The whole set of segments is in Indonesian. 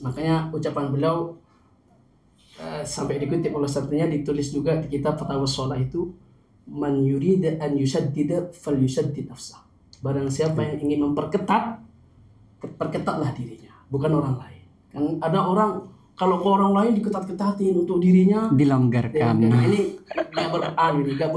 Makanya ucapan beliau sampai dikutip oleh satunya, ditulis juga di kitab Fatwa Shalah itu, man yurida an yushaddida falyushaddid nafsah. Barang siapa yang ingin memperketat, perketatlah dirinya, bukan orang lain. Kan ada orang, kalau ke orang lain diketat-ketatin, untuk dirinya dilonggarkan. Ini nggak berperan, nggak.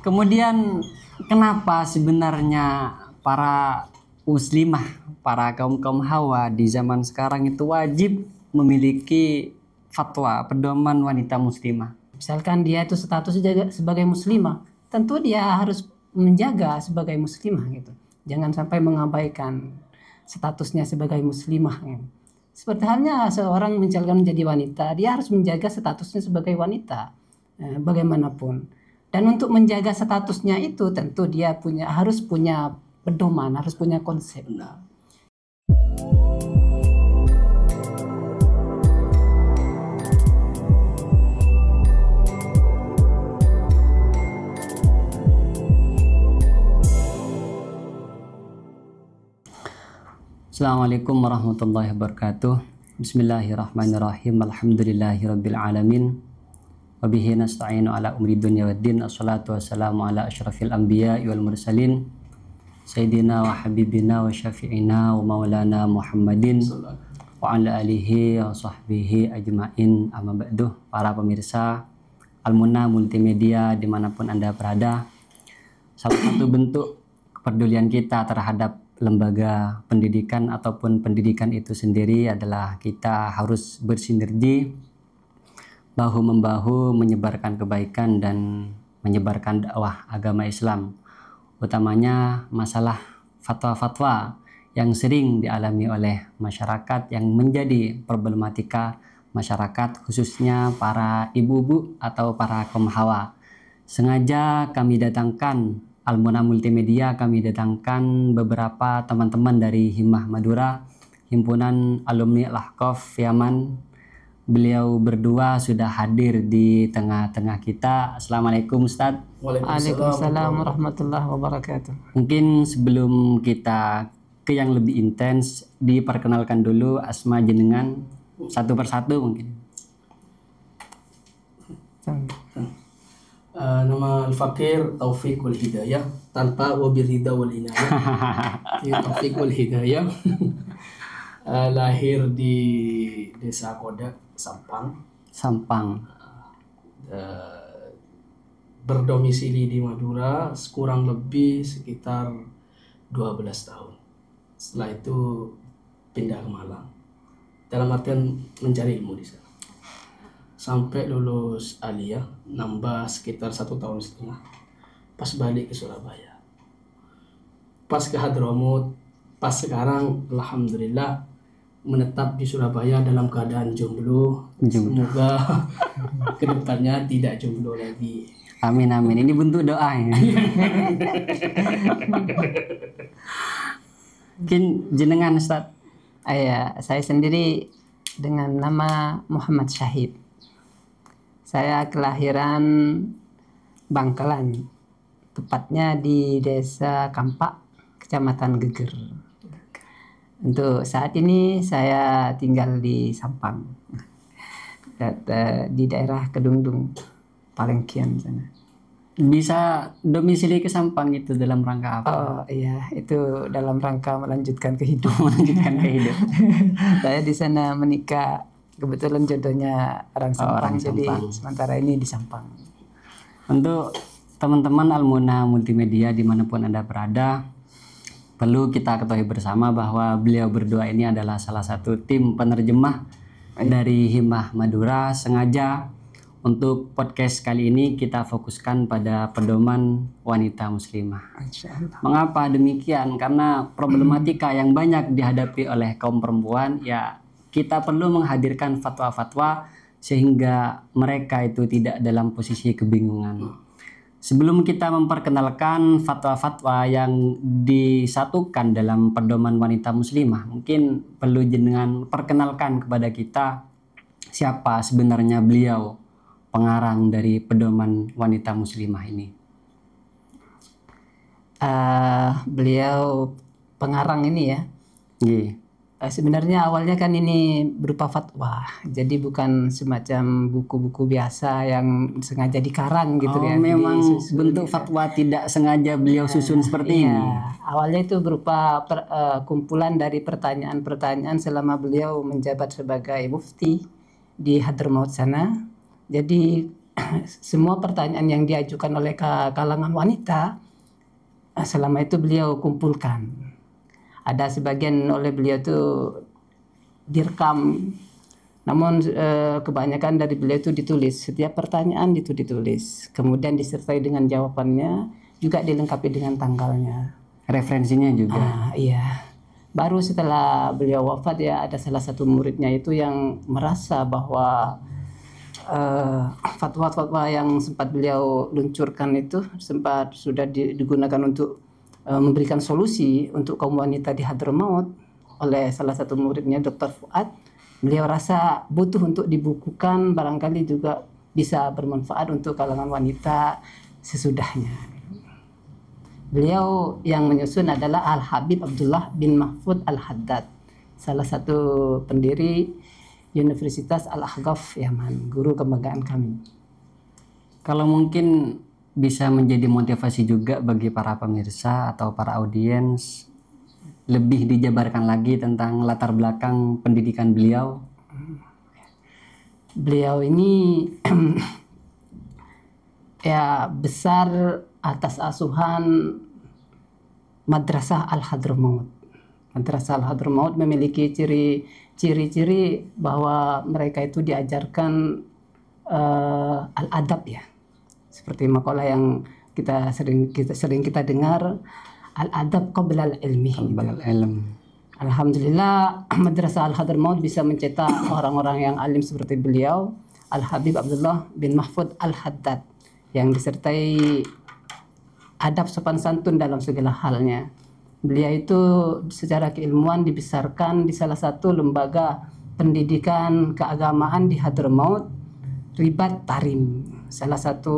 Kemudian kenapa sebenarnya para muslimah, para kaum hawa di zaman sekarang itu wajib memiliki fatwa pedoman wanita muslimah? Misalkan dia itu statusnya sebagai muslimah, tentu dia harus menjaga sebagai muslimah gitu. Jangan sampai mengabaikan statusnya sebagai muslimah gitu. Seperti halnya seorang misalkan menjadi wanita, dia harus menjaga statusnya sebagai wanita bagaimanapun. Dan untuk menjaga statusnya itu tentu dia harus punya pedoman, harus punya konsep. Assalamualaikum warahmatullahi wabarakatuh. Bismillahirrahmanirrahim. Alhamdulillahirabbil alamin. Wabihi nasta'inu ala umri dunya waddin. Assalatu wassalamu ala asyrafil anbiya'i wal mursalin. Sayyidina wa habibina wa syafi'ina wa maulana Muhammadin wa ala alihi wa sahbihi ajma'in. Amma ba'du. Para pemirsa Al-Munah Multimedia dimanapun Anda berada, salah satu bentuk kepedulian kita terhadap lembaga pendidikan ataupun pendidikan itu sendiri adalah kita harus bersinergi bahu-membahu menyebarkan kebaikan dan menyebarkan dakwah agama Islam, utamanya masalah fatwa-fatwa yang sering dialami oleh masyarakat yang menjadi problematika masyarakat, khususnya para ibu-ibu atau para kaum hawa. Sengaja kami datangkan Al-Munah Multimedia, kami datangkan beberapa teman-teman dari Himmah Madura, Himpunan Alumni Al-Ahqaf Yaman. Beliau berdua sudah hadir di tengah-tengah kita. Assalamualaikum Ustadz. Waalaikumsalam warahmatullahi wabarakatuh. Mungkin sebelum kita ke yang lebih intens, diperkenalkan dulu asma jenengan satu persatu mungkin. Nama Al-Fakir Taufiqul Hidayah, tanpa wabirida wal inayah. Taufiqul Hidayah. Lahir di Desa Kodak, Sampang. Berdomisili di Madura kurang lebih sekitar 12 tahun. Setelah itu pindah ke Malang, dalam artian mencari ilmu di sana. Sampai lulus aliyah, nambah sekitar 1,5 tahun. Pas balik ke Surabaya, pas ke Hadramut, pas sekarang alhamdulillah menetap di Surabaya dalam keadaan jomblo. Semoga kedepannya tidak jomblo lagi. Amin amin. Ini bentuk doa ya. Mungkin jenengan Ustaz. Saya sendiri dengan nama Muhammad Syahid. Saya kelahiran Bangkalan, tepatnya di Desa Kampak, Kecamatan Geger. Untuk saat ini saya tinggal di Sampang, di daerah Kedungdung, Palengkian sana. Bisa domisili ke Sampang itu dalam rangka apa? Oh iya, itu dalam rangka melanjutkan kehidupan. Melanjutkan kehidupan. Saya di sana menikah. Kebetulan jodohnya orang Sampang, jadi sementara ini di Sampang. Untuk teman-teman Al-Munah Multimedia dimanapun Anda berada, perlu kita ketahui bersama bahwa beliau berdua ini adalah salah satu tim penerjemah dari Himmah Madura. Sengaja untuk podcast kali ini kita fokuskan pada pedoman wanita muslimah. Mengapa demikian? Karena problematika yang banyak dihadapi oleh kaum perempuan, ya kita perlu menghadirkan fatwa-fatwa sehingga mereka itu tidak dalam posisi kebingungan. Sebelum kita memperkenalkan fatwa-fatwa yang disatukan dalam pedoman wanita muslimah, mungkin perlu jenengan perkenalkan kepada kita siapa sebenarnya beliau pengarang dari pedoman wanita muslimah ini. Beliau pengarang ini ya. Sebenarnya awalnya kan ini berupa fatwa, jadi bukan semacam buku-buku biasa yang sengaja dikarang gitu Oh, ya. memang Disusun bentuk gitu. fatwa tidak sengaja beliau susun seperti ini. Iya, awalnya itu berupa kumpulan dari pertanyaan-pertanyaan selama beliau menjabat sebagai mufti di Hadramaut sana. Jadi semua pertanyaan yang diajukan oleh kalangan wanita selama itu beliau kumpulkan. Ada sebagian oleh beliau itu direkam, namun kebanyakan dari beliau itu ditulis. Setiap pertanyaan itu ditulis, kemudian disertai dengan jawabannya, juga dilengkapi dengan tanggalnya. Referensinya juga. Iya. Baru setelah beliau wafat ya ada salah satu muridnya itu yang merasa bahwa fatwa-fatwa yang sempat beliau luncurkan itu sempat sudah digunakan untuk memberikan solusi untuk kaum wanita di Hadramaut oleh salah satu muridnya Dr. Fuad. Beliau rasa butuh untuk dibukukan, barangkali juga bisa bermanfaat untuk kalangan wanita sesudahnya. Beliau yang menyusun adalah Al-Habib Abdullah bin Mahfud Al-Haddad, salah satu pendiri Universitas Al-Ahqaf Yaman, guru kebanggaan kami. Kalau mungkin bisa menjadi motivasi juga bagi para pemirsa atau para audiens, lebih dijabarkan lagi tentang latar belakang pendidikan beliau. Beliau ini ya besar atas asuhan Madrasah Al-Hadramaut. Madrasah Al-Hadramaut memiliki ciri-ciri bahwa mereka itu diajarkan al-adab ya. Seperti makalah yang kita sering dengar, al-adab qabla al-ilmi. Alhamdulillah Madrasah Al-Hadramaut bisa mencetak orang-orang yang alim seperti beliau, Al-Habib Abdullah bin Mahfud Al-Haddad, yang disertai adab sopan santun dalam segala halnya. Beliau itu secara keilmuan dibesarkan di salah satu lembaga pendidikan keagamaan di Hadramaut, Ribat Tarim. Salah satu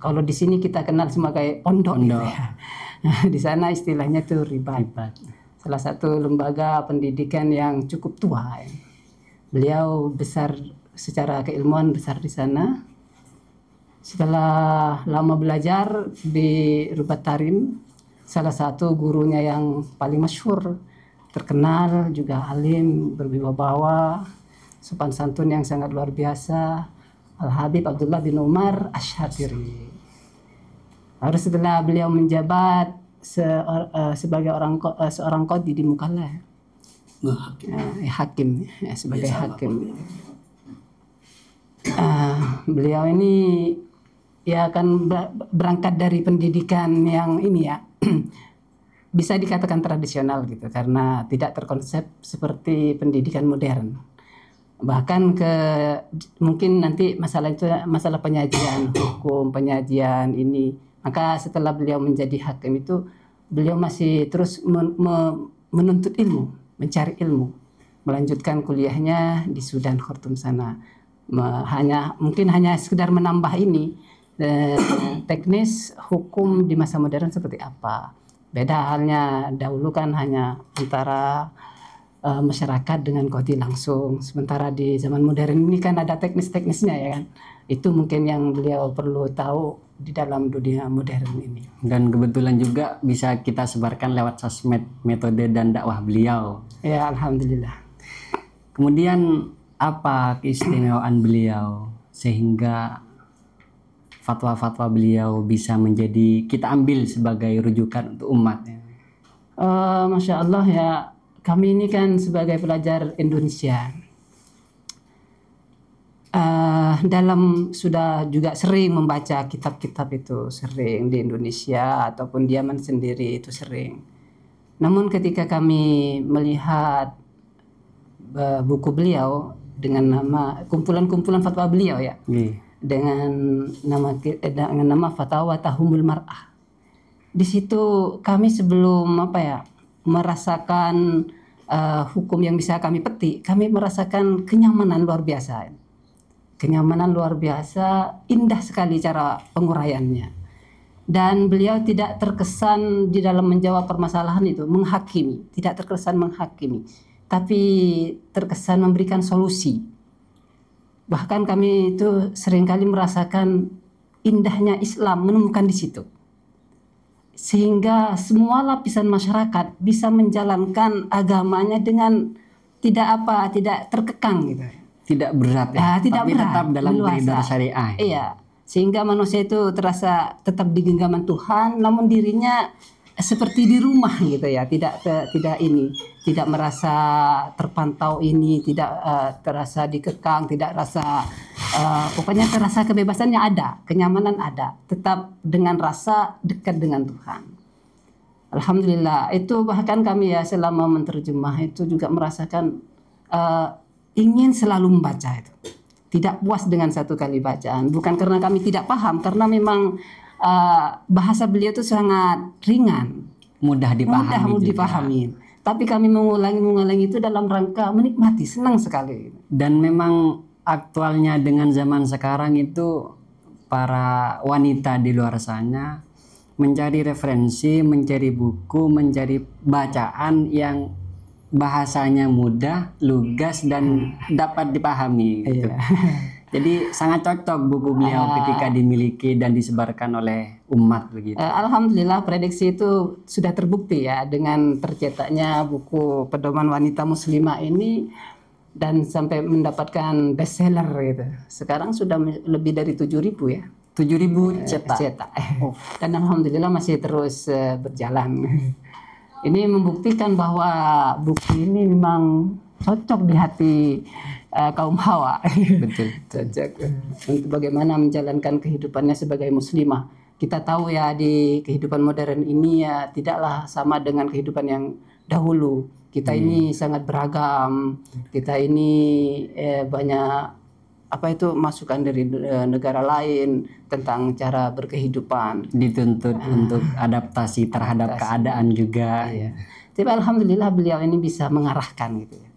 kalau di sini kita kenal sebagai pondok. Gitu ya. Di sana istilahnya itu ribat. Salah satu lembaga pendidikan yang cukup tua. Beliau besar secara keilmuan besar di sana. Setelah lama belajar di Ribat Tarim, salah satu gurunya yang paling masyhur, terkenal, juga alim, berwibawa, sopan santun yang sangat luar biasa, Al-Habib Abdullah bin Umar Asy-Syatiri. Lalu setelah beliau menjabat sebagai seorang qadhi di Mukalla, hakim, sebagai hakim. Beliau ini ya akan berangkat dari pendidikan yang ini ya bisa dikatakan tradisional gitu, karena tidak terkonsep seperti pendidikan modern. Bahkan mungkin nanti masalah penyajian hukum, penyajian ini. Maka setelah beliau menjadi hakim itu, beliau masih terus menuntut ilmu, mencari ilmu, melanjutkan kuliahnya di Sudan Khartoum sana. Mungkin hanya sekedar menambah ini teknis hukum di masa modern seperti apa. Beda halnya dahulu kan hanya antara masyarakat dengan qadhi langsung. Sementara di zaman modern ini kan ada teknis-teknisnya ya kan. Itu mungkin yang beliau perlu tahu di dalam dunia modern ini. Dan kebetulan juga bisa kita sebarkan lewat sosmed metode dan dakwah beliau. Ya, alhamdulillah. Kemudian apa keistimewaan beliau sehingga fatwa-fatwa beliau bisa menjadi kita ambil sebagai rujukan untuk umat? Masya Allah ya. Kami ini kan sebagai pelajar Indonesia sudah juga sering membaca kitab-kitab itu, sering di Indonesia ataupun di Yaman sendiri itu sering. Namun ketika kami melihat buku beliau dengan nama kumpulan fatwa beliau ya, dengan nama Fatawa Tahumul Mar'ah, di situ kami sebelum merasakan hukum yang bisa kami petik, kami merasakan kenyamanan luar biasa. Kenyamanan luar biasa, indah sekali cara penguraiannya. Dan beliau tidak terkesan di dalam menjawab permasalahan itu menghakimi, tidak terkesan menghakimi, tapi terkesan memberikan solusi. Bahkan kami itu seringkali merasakan indahnya Islam menemukan di situ. Sehingga semua lapisan masyarakat bisa menjalankan agamanya dengan tidak terkekang gitu. Tidak berat ya, Tidak tapi berat, tetap dalam leluasa. koridor syariah. Iya, sehingga manusia itu terasa tetap di genggaman Tuhan, namun dirinya seperti di rumah gitu ya, tidak merasa terpantau ini, tidak terasa dikekang, tidak rasa pokoknya terasa kebebasannya ada, kenyamanan ada, tetap dengan rasa dekat dengan Tuhan. Alhamdulillah, itu bahkan kami ya selama menerjemah itu juga merasakan ingin selalu membaca itu. Tidak puas dengan satu kali bacaan, bukan karena kami tidak paham, karena memang bahasa beliau itu sangat ringan, Mudah dipahami. mudah dipahami. Tapi kami mengulangi itu dalam rangka menikmati, senang sekali. Dan memang aktualnya dengan zaman sekarang itu para wanita di luar sana mencari referensi, mencari buku, mencari bacaan yang bahasanya mudah, lugas dan dapat dipahami gitu. Jadi sangat cocok buku beliau ketika dimiliki dan disebarkan oleh umat begitu. Alhamdulillah prediksi itu sudah terbukti ya dengan tercetaknya buku Pedoman Wanita Muslimah ini dan sampai mendapatkan bestseller gitu. Sekarang sudah lebih dari 7.000 ya. 7.000 cetak. Dan alhamdulillah masih terus berjalan. Ini membuktikan bahwa buku ini memang cocok di hati kaum hawa. Betul. Cocok untuk bagaimana menjalankan kehidupannya sebagai muslimah. Kita tahu ya di kehidupan modern ini ya tidaklah sama dengan kehidupan yang dahulu. Kita ini sangat beragam. Kita ini banyak masukan dari negara lain tentang cara berkehidupan, Dituntut untuk adaptasi terhadap keadaan juga. Iya. Tapi alhamdulillah beliau ini bisa mengarahkan gitu ya.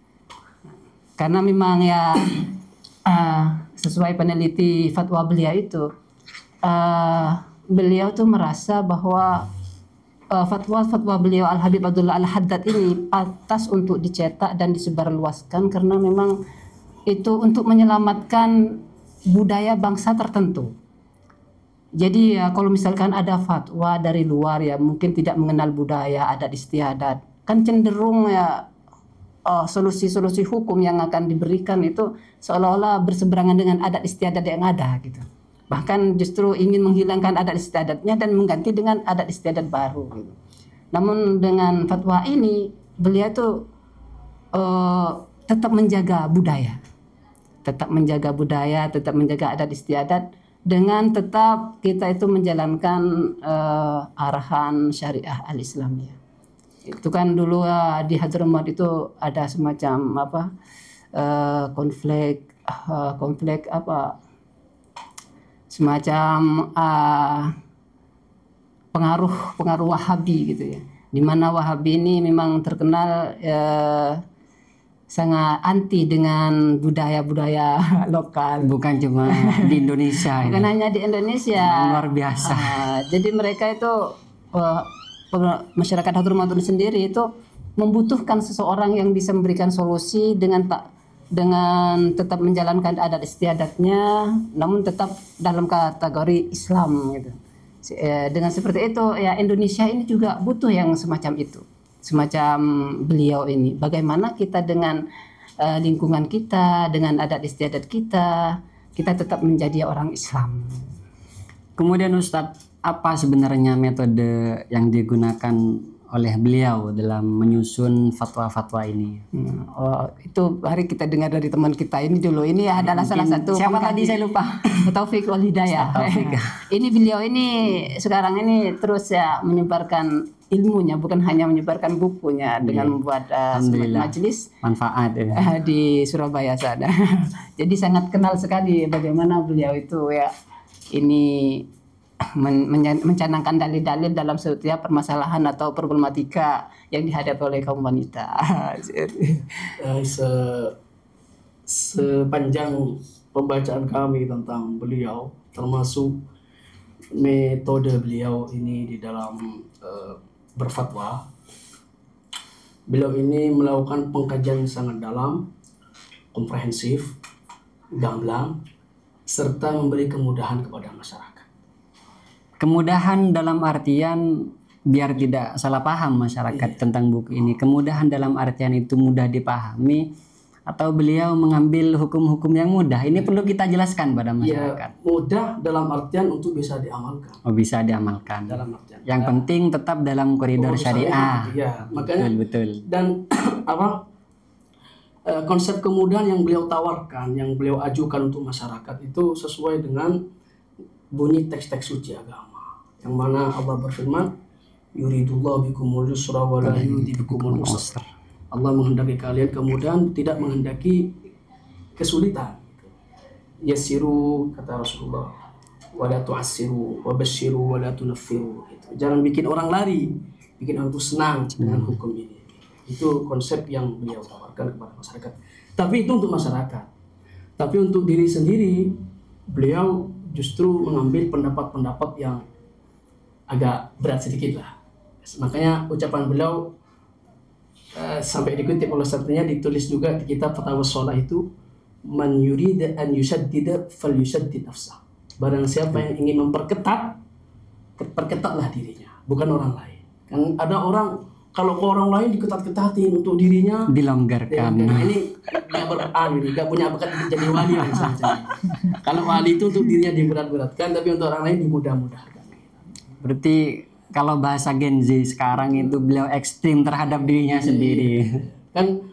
Karena memang ya sesuai peneliti fatwa beliau itu beliau tuh merasa bahwa fatwa beliau Al-Habib Abdullah Al-Haddad ini pantas untuk dicetak dan disebarluaskan karena memang itu untuk menyelamatkan budaya bangsa tertentu. Jadi ya kalau misalkan ada fatwa dari luar ya mungkin tidak mengenal budaya adat istiadat, kan cenderung ya solusi-solusi hukum yang akan diberikan itu seolah-olah berseberangan dengan adat istiadat yang ada gitu. Bahkan justru ingin menghilangkan adat istiadatnya dan mengganti dengan adat istiadat baru gitu. Namun dengan fatwa ini beliau tuh tetap menjaga budaya. Tetap menjaga adat istiadat dengan tetap kita itu menjalankan arahan syariah al-Islamiyah. Itu kan dulu di Hadramaut itu ada semacam konflik semacam pengaruh Wahabi gitu ya. Di mana Wahabi ini memang terkenal sangat anti dengan budaya-budaya lokal. Bukan cuma di Indonesia. Bukan hanya di Indonesia. Luar biasa. Jadi mereka itu masyarakat Hadramaut sendiri itu membutuhkan seseorang yang bisa memberikan solusi dengan tetap menjalankan adat istiadatnya, namun tetap dalam kategori Islam gitu. Dengan seperti itu ya Indonesia ini juga butuh yang semacam itu. Semacam beliau ini, bagaimana kita dengan lingkungan kita, dengan adat istiadat kita tetap menjadi orang Islam. Kemudian Ustadz, apa sebenarnya metode yang digunakan oleh beliau dalam menyusun fatwa-fatwa ini? Itu hari kita dengar dari teman kita ini dulu. Ini adalah salah satu siapa tadi saya lupa. Taufik Wal Hidayah. Ini beliau ini sekarang ini terus ya menyebarkan ilmunya, bukan hanya menyebarkan bukunya dengan membuat majelis manfaat di Surabaya sana. Jadi sangat kenal sekali bagaimana beliau itu ya ini mencanangkan dalil-dalil dalam setiap permasalahan atau problematika yang dihadapi oleh kaum wanita. Sepanjang pembacaan kami tentang beliau, termasuk metode beliau ini di dalam berfatwa. Beliau ini melakukan pengkajian yang sangat dalam, komprehensif, gamblang, serta memberi kemudahan kepada masyarakat. Kemudahan dalam artian biar tidak salah paham masyarakat tentang buku ini. Kemudahan dalam artian itu mudah dipahami atau beliau mengambil hukum-hukum yang mudah. Ini perlu kita jelaskan pada masyarakat. Ya, mudah dalam artian untuk bisa diamalkan. Oh, bisa diamalkan. Dalam artian. Yang penting tetap dalam koridor syariah. Ya, makanya Betul. dan konsep kemudahan yang beliau tawarkan, yang beliau ajukan untuk masyarakat itu sesuai dengan bunyi teks-teks suci agama. Yang mana Allah berfirman, yuridullahu bikumul yusra wa la yuridu bikumul usra. Allah menghendaki kalian kemudahan, tidak menghendaki kesulitan. Yassiru, kata Rasulullah, wa la tu'assiru wa basyiru wa la tunaffiru. Jangan bikin orang lari, bikin orang itu senang dengan hukum ini. Itu konsep yang beliau tawarkan kepada masyarakat. Tapi itu untuk masyarakat. Tapi untuk diri sendiri, beliau justru mengambil pendapat-pendapat yang agak berat sedikit lah. Makanya ucapan beliau sampai dikutip oleh satunya, ditulis juga di kitab Fatwa Shalah itu, man yurida an yushaddida falyushaddid nafsah. Barang siapa yang ingin memperketat, perketatlah dirinya, bukan orang lain. Kan ada orang, kalau ke orang lain diketat-ketatin, untuk dirinya dilonggarkan. Ini nggak punya bakat jadi wali misalnya. Kalau wali itu untuk dirinya diberat-beratkan, tapi untuk orang lain dimudah-mudahkan. Berarti kalau bahasa Gen Z sekarang itu beliau ekstrim terhadap dirinya sendiri. Kan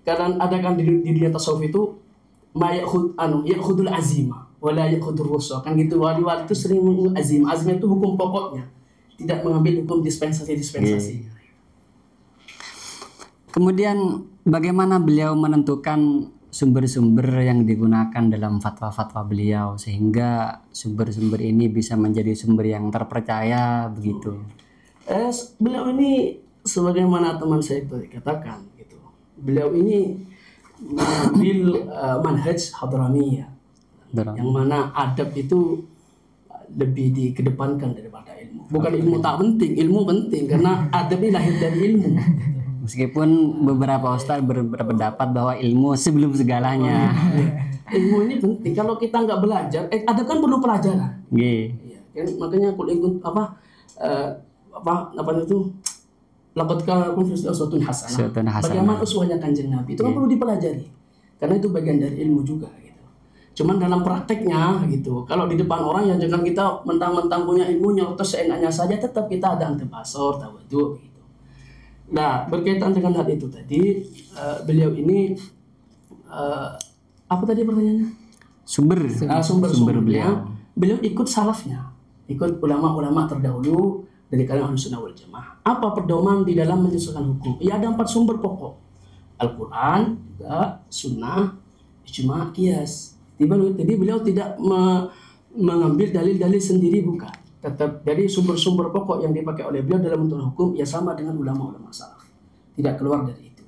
kadang ada kan di dunia tasawuf itu ya'khudul azima wala ya'khudur rusa. Kan gitu, wali-wali itu sering azim. Azim itu hukum pokoknya, tidak mengambil hukum dispensasi. Kemudian bagaimana beliau menentukan sumber-sumber yang digunakan dalam fatwa-fatwa beliau sehingga sumber-sumber ini bisa menjadi sumber yang terpercaya begitu? Beliau ini sebagaimana teman saya tadi katakan gitu. Beliau ini mengambil manhaj hadramiyah, yang mana adab itu lebih dikedepankan daripada ilmu. Bukan ilmu tak penting, ilmu penting karena adab ini lahir dari ilmu. Meskipun beberapa ustaz berpendapat bahwa ilmu sebelum segalanya. Ilmu ini penting. Kalau kita nggak belajar, adab kan perlu pelajaran. Iya. Kan, makanya kalau ikut apa itu, laqad kana lakum fi uswatun hasanah. Bagaimana uswahnya Kanjeng Nabi itu kan perlu dipelajari. Karena itu bagian dari ilmu juga gitu. Cuman dalam prakteknya gitu, kalau di depan orang ya jangan kita mentang-mentang punya ilmu terus seenaknya saja, tetap kita ada antebasor, tawadhu gitu. Nah, berkaitan dengan hal itu tadi, beliau ini apa tadi pertanyaannya? Sumber beliau ikut salafnya, ikut ulama-ulama terdahulu dari kalangan Ahlussunnah wal Jamaah. Apa pedoman di dalam menyusun hukum? Ya ada 4 sumber pokok: Al-Quran, juga Sunnah, Ijma', Qiyas. Jadi beliau tidak mengambil dalil-dalil sendiri, bukan. Tetap dari sumber-sumber pokok yang dipakai oleh beliau dalam menentukan hukum ya sama dengan ulama-ulama salaf, tidak keluar dari itu.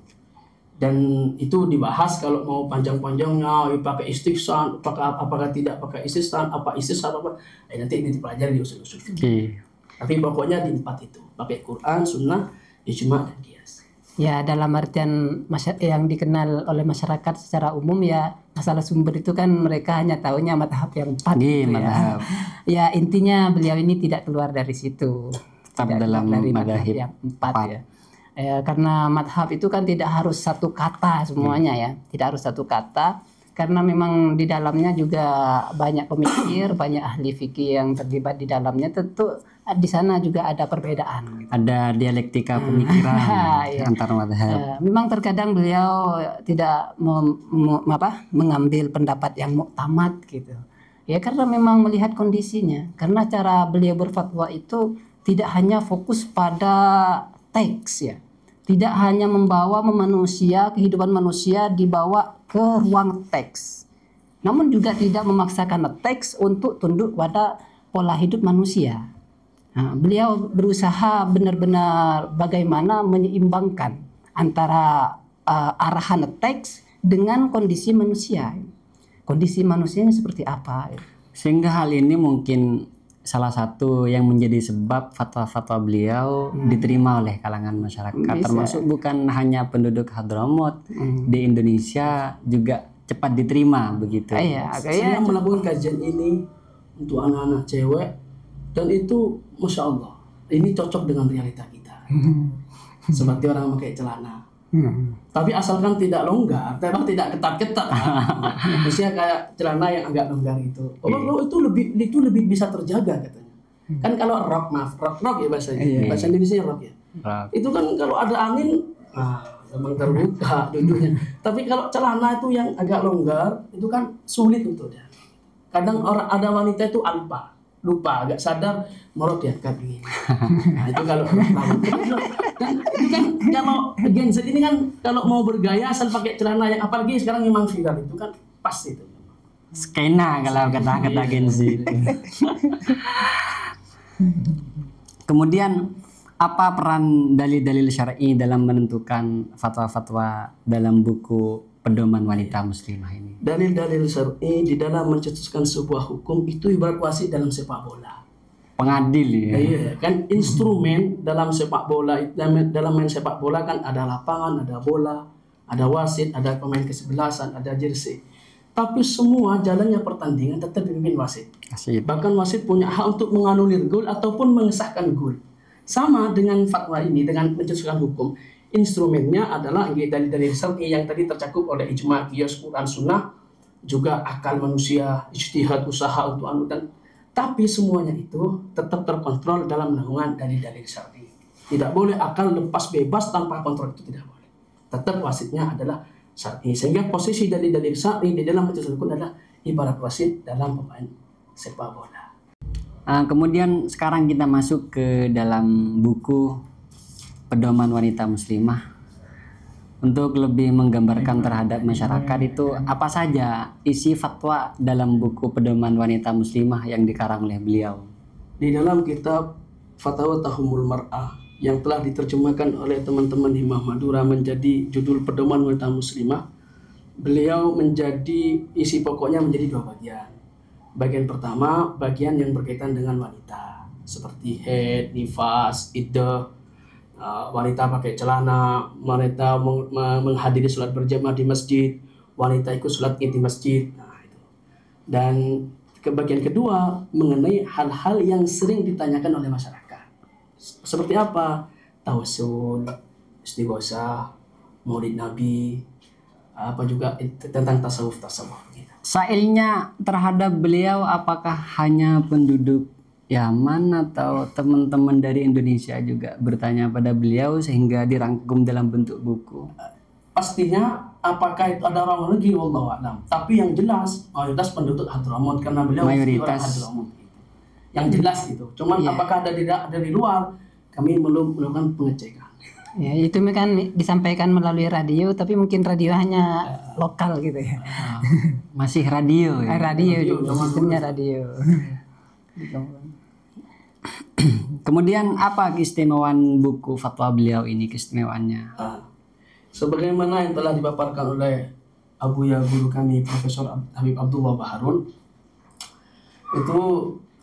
Dan itu dibahas kalau mau panjang-panjangnya, pakai istihsan, apakah tidak pakai istihsan, apa istihsan apa, nanti ini dipelajari di usul-usul fikih. Tapi pokoknya di 4 itu, pakai Quran, Sunnah, Ijma' dan Qiyas. Ya, dalam artian yang dikenal oleh masyarakat secara umum ya, masalah sumber itu kan mereka hanya tahunya madhab yang 4 gitu ya. Ya, intinya beliau ini tidak keluar dari situ. Tetap dalam dari madhab yang 4 ya. Karena madhab itu kan tidak harus satu kata semuanya ya, tidak harus satu kata, karena memang di dalamnya juga banyak pemikir, banyak ahli fikih yang terlibat di dalamnya. Tentu di sana juga ada perbedaan gitu. Ada dialektika pemikiran antar madhab. Memang terkadang beliau tidak mengambil pendapat yang muktamad gitu ya, karena memang melihat kondisinya, karena cara beliau berfatwa itu tidak hanya fokus pada teks ya, tidak hanya membawa kehidupan manusia dibawa ke ruang teks, namun juga tidak memaksakan teks untuk tunduk pada pola hidup manusia. Nah, beliau berusaha benar-benar bagaimana menyeimbangkan antara arahan teks dengan kondisi manusia. Kondisi manusianya seperti apa? Sehingga hal ini mungkin salah satu yang menjadi sebab fatwa-fatwa beliau diterima oleh kalangan masyarakat, termasuk bukan hanya penduduk Hadramaut di Indonesia juga cepat diterima begitu. Saya melakukan kajian ini untuk anak-anak cewek dan itu Masya Allah ini cocok dengan realita kita. Seperti orang pakai celana. Tapi asalkan tidak longgar, memang tidak ketat-ketat. Maksudnya kayak celana yang agak longgar itu. Oh, itu lebih bisa terjaga katanya. Kan kalau rok ya bahasanya. Bahasa Indonesia rok ya. Itu kan kalau ada angin, memang terbuka duduknya. Tapi kalau celana itu yang agak longgar, itu kan sulit untuk dia. Kadang ada wanita itu lupa agak sadar morot diangkat begini. Nah, itu kalau dan itu kan kalau Gen Z ini kan kalau mau bergaya asal pakai celana yang apalagi sekarang memang viral itu kan pas itu. Skena kalau kata-kata Gen Z. Kemudian apa peran dalil-dalil syar'i dalam menentukan fatwa-fatwa dalam buku Pedoman Wanita Muslimah ini? Dalil-dalil syar'i di dalam mencetuskan sebuah hukum itu ibarat wasit dalam sepak bola. Pengadil ya. Iya, kan instrumen dalam sepak bola, dalam main sepak bola kan ada lapangan, ada bola, ada wasit, ada pemain kesebelasan, ada jersey. Tapi semua jalannya pertandingan tetap dipimpin wasit. Bahkan wasit punya hak untuk menganulir gol ataupun mengesahkan gol. Sama dengan fatwa ini, dengan mencetuskan hukum. Instrumennya adalah dalil-dalil syar'i yang tadi tercakup oleh ijma, qiyas, Quran, sunnah, juga akal manusia, ijtihad, usaha untuk anutan. Tapi semuanya itu tetap terkontrol dalam naungan dalil-dalil syar'i. Tidak boleh akal lepas bebas tanpa kontrol, itu tidak boleh. Tetap wasitnya adalah syar'i. Sehingga posisi dalil-dalil syar'i di dalam mencetuskan hukum adalah ibarat wasit dalam pemain sepak bola. Kemudian sekarang kita masuk ke dalam buku Pedoman Wanita Muslimah. Untuk lebih menggambarkan terhadap masyarakat itu apa saja isi fatwa dalam buku Pedoman Wanita Muslimah yang dikarang oleh beliau. Di dalam kitab Fatwa Tahumul Mar'ah yang telah diterjemahkan oleh teman-teman Himah Madura menjadi judul Pedoman Wanita Muslimah, beliau menjadi isi pokoknya menjadi dua bagian. Bagian pertama, bagian yang berkaitan dengan wanita seperti haid, nifas, iddah, wanita pakai celana, wanita menghadiri sholat berjamaah di masjid, wanita ikut sholat id di masjid. Nah, itu. Dan bagian kedua mengenai hal-hal yang sering ditanyakan oleh masyarakat. Seperti apa? Tawassul, istighosah, maulid Nabi, apa juga tentang tasawuf. Gitu. Sailnya terhadap beliau apakah hanya penduduk Yaman atau teman-teman dari Indonesia juga bertanya pada beliau sehingga dirangkum dalam bentuk buku? Pastinya apakah itu ada orang negeri, wallahu a'lam. Tapi yang jelas mayoritas penduduk Hadramaut karena beliau mayoritas orang Hadramaut. Yang jelas itu. Cuman apakah ada dari luar, kami belum melakukan pengecekan. Ya, itu kan disampaikan melalui radio, tapi mungkin radio hanya lokal gitu ya. Masih radio ya. Radio sistemnya radio. Kemudian apa keistimewaan buku fatwa beliau ini, keistimewaannya? Sebagaimana yang telah dipaparkan oleh Abuya guru kami Profesor Habib Abdullah Baharun, itu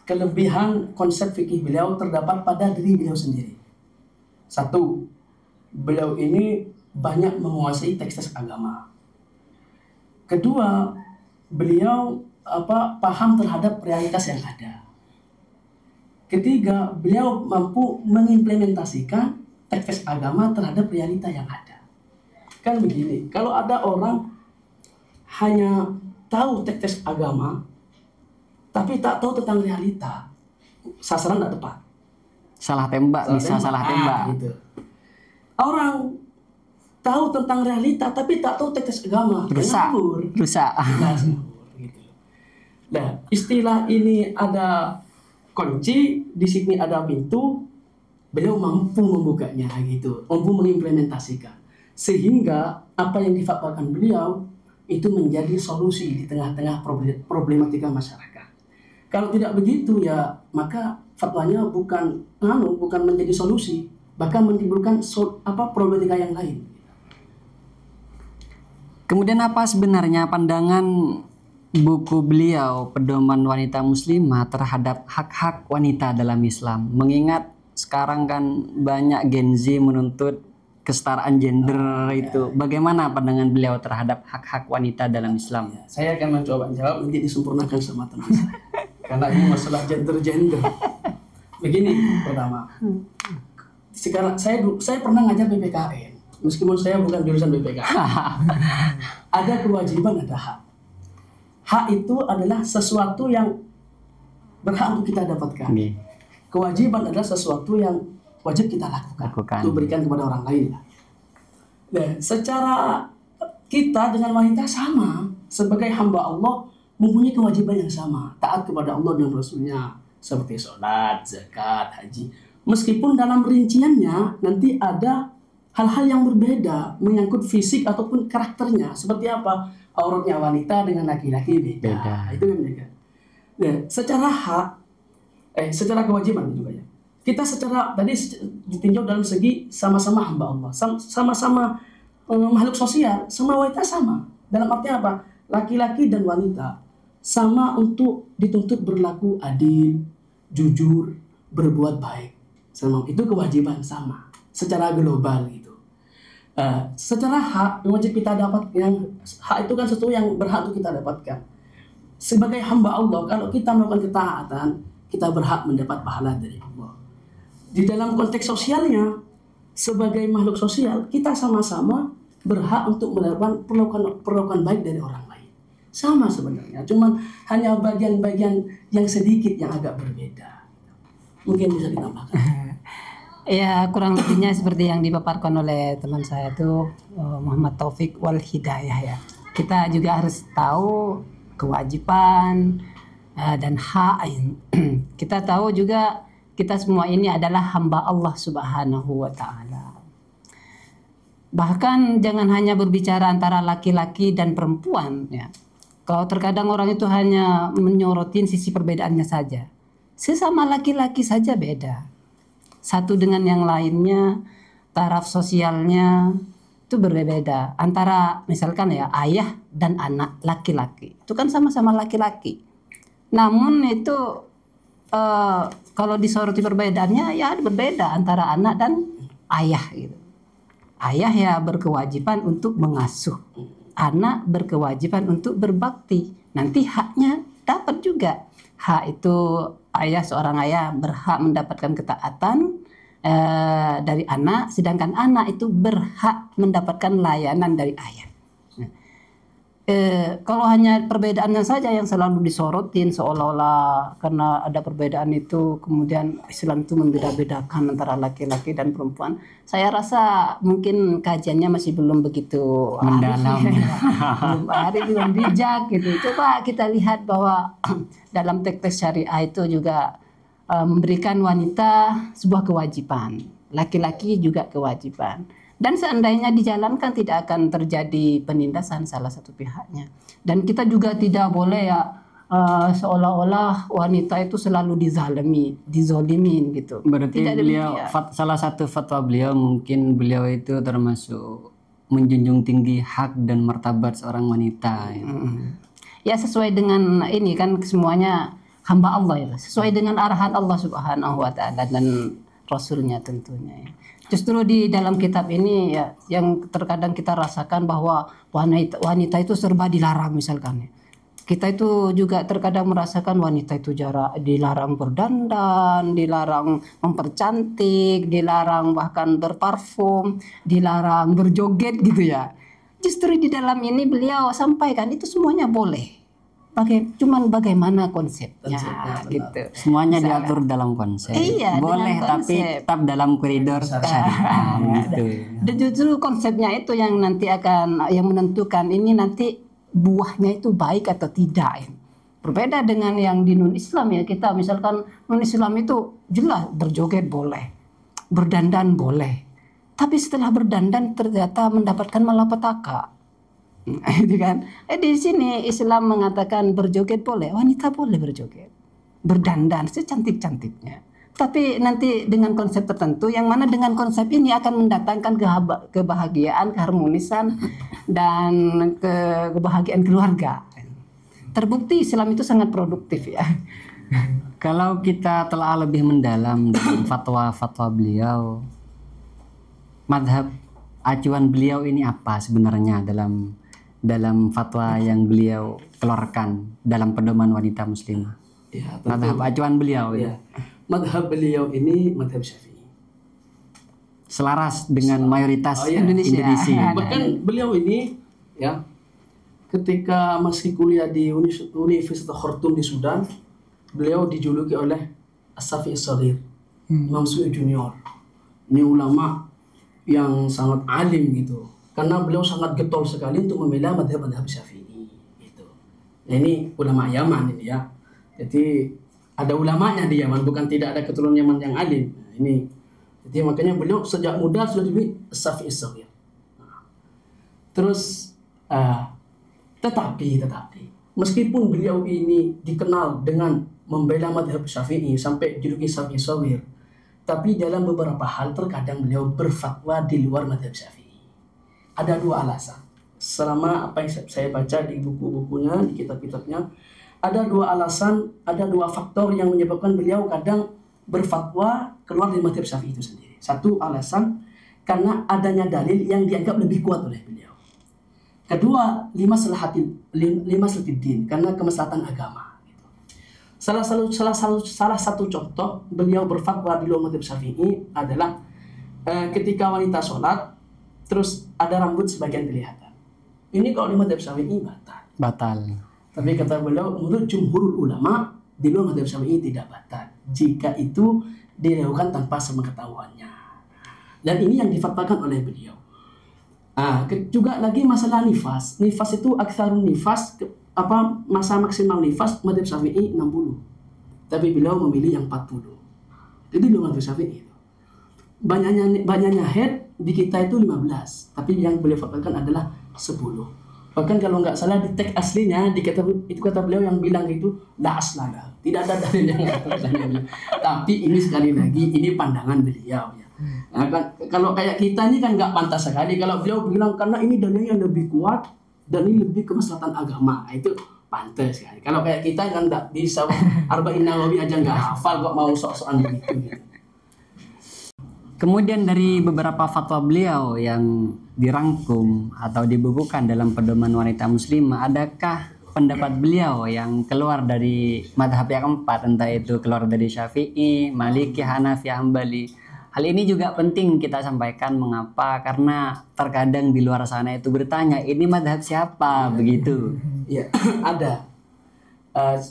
kelebihan konsep fikih beliau terdapat pada diri beliau sendiri. Satu, beliau ini banyak menguasai teks-teks agama. Kedua, beliau paham terhadap realitas yang ada. Ketiga, beliau mampu mengimplementasikan teks agama terhadap realita yang ada. Kan begini, kalau ada orang hanya tahu teks agama, tapi tak tahu tentang realita, sasaran tidak tepat. Salah tembak. Gitu. Orang tahu tentang realita, tapi tak tahu teks agama, rusak. Gitu. Nah, istilah ini ada kunci, di sini ada pintu, beliau mampu membukanya gitu, mampu mengimplementasikan, sehingga apa yang difatwakan beliau itu menjadi solusi di tengah-tengah problematika masyarakat. Kalau tidak begitu ya maka fatwanya bukan menjadi solusi, bahkan menimbulkan problematika yang lain. Kemudian apa sebenarnya pandangan buku beliau Pedoman Wanita Muslimah terhadap hak-hak wanita dalam Islam. Mengingat sekarang kan banyak Gen Z menuntut kesetaraan gender itu. Bagaimana pandangan beliau terhadap hak-hak wanita dalam Islam? Saya akan mencoba jawab, nanti disempurnakan sama teman saya. Karena ini masalah gender. Begini, pertama, sekarang saya pernah ngajar BPKN, meskipun saya bukan jurusan BPKN. Ada kewajiban, ada hak. Hak itu adalah sesuatu yang berhak untuk kita dapatkan. Kewajiban adalah sesuatu yang wajib kita lakukan. Untuk berikan kepada orang lain. Nah, secara kita dengan wanita sama, sebagai hamba Allah mempunyai kewajiban yang sama, taat kepada Allah dan Rasulnya, seperti sholat, zakat, haji. Meskipun dalam rinciannya nanti ada hal-hal yang berbeda menyangkut fisik ataupun karakternya, seperti apa auratnya wanita dengan laki-laki beda. Itu yang beda. Nah, secara hak, secara kewajiban juga ya. Kita secara tadi ditinjau dalam segi sama-sama hamba Allah, sama-sama makhluk sosial, sama wanita sama. Dalam arti apa? Laki-laki dan wanita sama untuk dituntut berlaku adil, jujur, berbuat baik. Sama itu kewajiban sama, secara global gitu. Secara hak yang wajib kita dapat, yang hak itu kan sesuatu yang berhak untuk kita dapatkan. Sebagai hamba Allah, kalau kita melakukan ketaatan, kita berhak mendapat pahala dari Allah. Di dalam konteks sosialnya, sebagai makhluk sosial, kita sama-sama berhak untuk melakukan perlakuan baik dari orang lain. Sama sebenarnya, cuman hanya bagian-bagian yang sedikit yang agak berbeda. Mungkin bisa ditambahkan. Ya, kurang lebihnya seperti yang dipaparkan oleh teman saya itu Muhammad Taufik wal Hidayah ya. Kita juga harus tahu kewajiban dan hak. Kita tahu juga kita semua ini adalah hamba Allah Subhanahu wa taala. Bahkan jangan hanya berbicara antara laki-laki dan perempuan ya. Kalau terkadang orang itu hanya menyorotin sisi perbedaannya saja. Sesama laki-laki saja beda. Satu dengan yang lainnya, taraf sosialnya itu berbeda. Antara misalkan ya ayah dan anak laki-laki. Itu kan sama-sama laki-laki. Namun itu kalau disoroti perbedaannya ya berbeda antara anak dan ayah gitu. Ayah ya berkewajiban untuk mengasuh. Anak berkewajiban untuk berbakti. Nanti haknya dapat juga. Hak itu seorang ayah berhak mendapatkan ketaatan dari anak, sedangkan anak itu berhak mendapatkan layanan dari ayah. Kalau hanya perbedaannya saja yang selalu disorotin seolah-olah karena ada perbedaan itu kemudian Islam itu membeda-bedakan antara laki-laki dan perempuan, saya rasa mungkin kajiannya masih belum begitu mendalam, belum bijak gitu. Coba kita lihat bahwa dalam teks syariah itu juga memberikan wanita sebuah kewajiban, laki-laki juga kewajiban. Dan seandainya dijalankan tidak akan terjadi penindasan salah satu pihaknya. Dan kita juga tidak boleh ya seolah-olah wanita itu selalu dizolimin gitu. Berarti tidak beliau salah satu fatwa beliau mungkin beliau itu termasuk menjunjung tinggi hak dan martabat seorang wanita. Ya sesuai dengan ini kan semuanya hamba Allah ya. Sesuai dengan arahan Allah Subhanahu wa taala dan Rasulnya tentunya ya. Justru di dalam kitab ini ya yang terkadang kita rasakan bahwa wanita itu serba dilarang misalkan. Kita itu juga terkadang merasakan wanita itu dilarang berdandan, dilarang mempercantik, dilarang bahkan berparfum, dilarang berjoget gitu ya. Justru di dalam ini beliau sampaikan itu semuanya boleh. Cuman bagaimana konsepnya gitu. Semuanya diatur dalam konsep. Iya, boleh tapi tetap dalam koridor syariah gitu. Dan justru konsepnya itu yang nanti akan yang menentukan ini nanti buahnya itu baik atau tidak. Berbeda dengan yang di non Islam ya, kita misalkan non Islam itu jelas berjoget boleh, berdandan boleh. Tapi setelah berdandan ternyata mendapatkan malapetaka. Itu kan. Di sini Islam mengatakan berjoget boleh, wanita boleh berjoget, berdandan secantik-cantiknya. Tapi nanti dengan konsep tertentu, yang mana dengan konsep ini akan mendatangkan kebahagiaan, keharmonisan, dan kebahagiaan keluarga. terbukti Islam itu sangat produktif ya. Kalau kita telah lebih mendalam dengan fatwa-fatwa beliau, madhab acuan beliau ini apa sebenarnya dalam fatwa yang beliau keluarkan dalam pedoman wanita muslimah? Ya, Madhab acuan beliau ya. Madhab beliau ini madhab Syafi'i. selaras dengan mayoritas Indonesia. Bahkan beliau ini ya ketika masih kuliah di Universitas Khartoum di Sudan, beliau dijuluki oleh As-Safi As-Saghir, Imam Syafi'i Junior. Ini ulama yang sangat alim gitu, karena beliau sangat getol sekali untuk membela madhab Syafi'i gitu. Nah, ini ulama Yaman ini ya. Jadi ada ulamanya di Yaman, bukan tidak ada keturunan Yaman yang alim. Nah, ini jadi makanya beliau sejak muda sudah dijuluki As-Safi As-Saghir. Terus tetapi meskipun beliau ini dikenal dengan membela madhab Syafi'i sampai juluki Syafi'i As-Saghir, tapi dalam beberapa hal terkadang beliau berfatwa di luar madhab Syafi'i. Ada dua alasan. Selama apa yang saya baca di buku-bukunya, di kitab-kitabnya, ada dua alasan, ada dua faktor yang menyebabkan beliau kadang berfatwa keluar dari madhab Syafi'i itu sendiri. Satu alasan karena adanya dalil yang dianggap lebih kuat oleh beliau. Kedua, lima selahatiddin, karena kemaslahatan agama. Salah satu contoh beliau berfatwa di luar madhab Syafi'i adalah ketika wanita sholat terus ada rambut sebagian kelihatan. Ini kalau di madhab Syafi'i batal. Tapi kata beliau, menurut jumhurul ulama di luar madhab Syafi'i tidak batal jika itu dilakukan tanpa sepengetahuannya. Dan ini yang difatwakan oleh beliau. Juga lagi masalah nifas. Nifas itu aktsarun nifas, masa maksimal nifas madhab Syafi'i 60. Tapi beliau memilih yang 40. Jadi di madhab Syafi'i itu. Banyaknya head di kita itu 15, tapi yang beliau fatwakan adalah 10. Bahkan kalau nggak salah di teks aslinya di kitab itu kata beliau yang bilang itu la aslalah. Tidak ada dalil yang mengatakannya. Tapi ini sekali lagi ini pandangan beliau ya. Nah, kan, kalau kayak kita ini kan nggak pantas sekali kalau beliau bilang karena ini dalilnya lebih kuat dan ini lebih kemaslahatan agama. Nah, itu pantas sekali. Kalau kayak kita kan nggak bisa Arba'in Nawawi aja nggak hafal kok mau sok-sokan begitu. Gitu. Kemudian dari beberapa fatwa beliau yang dirangkum atau dibukukan dalam pedoman wanita muslimah, adakah pendapat beliau yang keluar dari madhab yang keempat, entah itu keluar dari Syafi'i, Maliki, Hanafi, Hambali? Hal ini juga penting kita sampaikan. Mengapa? Karena terkadang di luar sana itu bertanya, ini madhab siapa? Begitu. Ya, ada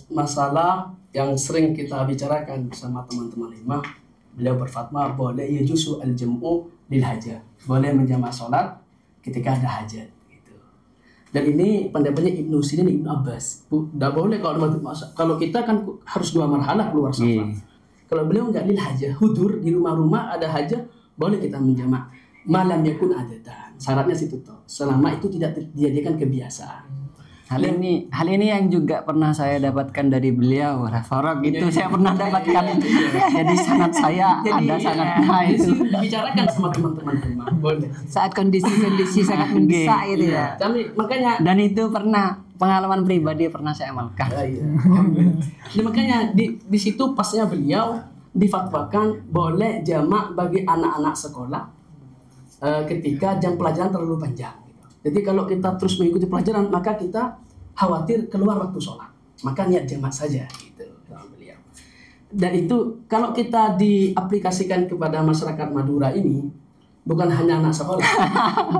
masalah yang sering kita bicarakan bersama teman-teman imam. Beliau berfatwa boleh yajuzu al-jam'u lil hajat, boleh menjamak sholat ketika ada hajat gitu. Dan ini pendapatnya Ibnu Sirin, Ibnu Abbas. Tidak boleh kalau kita kan harus 2 marhalah keluar safar. Kalau beliau enggak lil hajat, hudur di rumah-rumah ada hajat, boleh kita menjamak. Malam yakun adatan. Syaratnya situ toh. Selama itu tidak dijadikan kebiasaan. Hal ini yang juga pernah saya dapatkan dari beliau, Rafarok itu saya pernah dapatkan. Jadi sangat saya ada sangatnya itu. Dibicarakan sama teman-teman imam, boleh. Saat kondisi sangat mendesak gitu ya. Tapi makanya dan itu pernah pengalaman pribadi pernah saya amalkan. Jadi makanya di situ pasnya beliau difatwakan boleh jamak bagi anak-anak sekolah ketika jam pelajaran terlalu panjang. Jadi kalau kita terus mengikuti pelajaran maka kita khawatir keluar waktu sholat, maka niat jamak saja gitu beliau. Dan itu kalau kita diaplikasikan kepada masyarakat Madura ini bukan hanya anak sekolah,